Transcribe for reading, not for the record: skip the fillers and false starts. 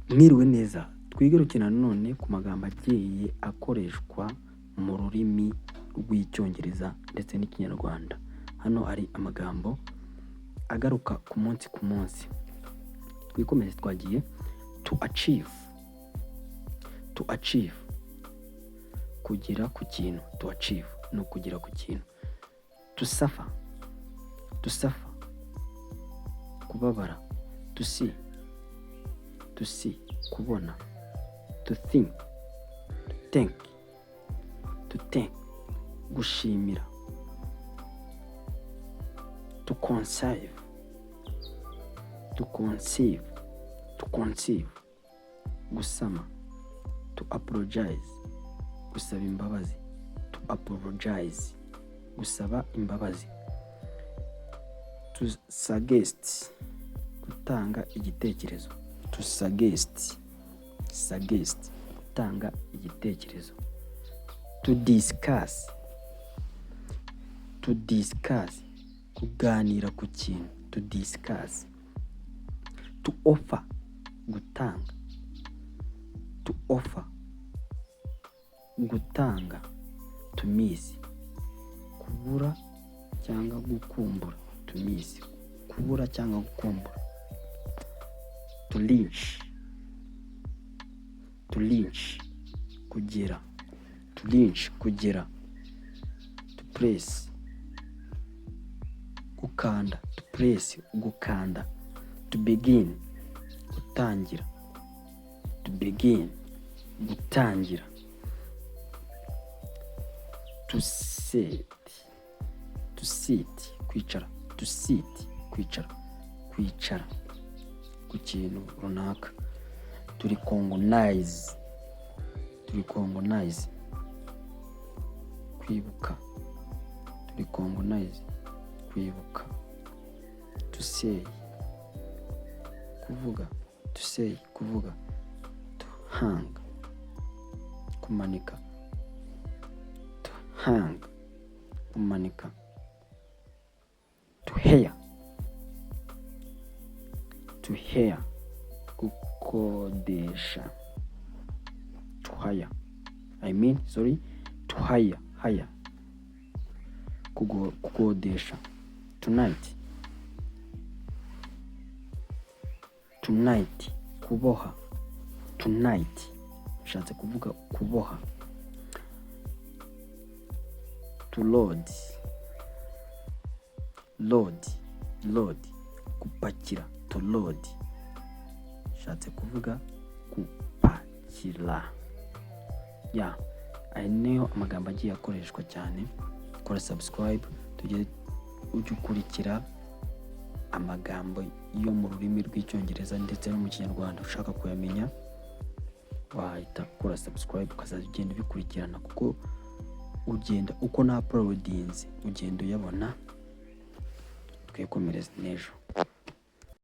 Mwiriwe neza, twigarukire nanone ku magambo agiye akoreshwa mu rurimi rw'Icyongereza ndetse n'Ikinyarwanda. Hano hari amagambo agaruka ku munsi. Twikomeze twagiye to achieve, kugera ku kintu. To achieve ni ukugera ku kintu. To suffer, kubabara. To see, kubona. To think, to thank, gushimira. To conceive, gusama. To apologize, gusaba imbabazi. To apologize, gusaba imbabazi. To suggest, gutanga igitekerezo. To suggest, gutanga igitekerezo. To discuss, kuganira ku kintu. To discuss. To offer, gutanga. To offer, gutanga. To miss, kubura cyangwa gukumbura. To miss, kubura cyangwa gukumbura. To lynch, kugera. To lynch, kugera. To press, gukanda. To press, gukanda. To begin, gutangira. To begin, gutangira. To sit, kwicara. To sit, kwicara ku kintu runaka. To recognize, kwibuka. To recognize, kwibuka. To say, kuvuga. To hang, kumanika. To hang, kumanika. To hear, gukodesha. To hire, to hire, kukodesha. Tonight, kuboha. Tonight, ushatse kuvuga kuboha. To load, gupakira. To load, ushatse kuvuga gupakira. Aya niyo amagambo agiye akoreshwa cyane. Kora subscribe tujye ukurikira amagambo yo mu rurimi rw'Icyongereza ndetse no mu Kinyarwanda. Ushaka kuyamenya wahita kora subscribe ukazajya ugenda ubikurikirana, kuko ugenda uko na uploadinze ugenda uyabona. Twikomereze n'ejo.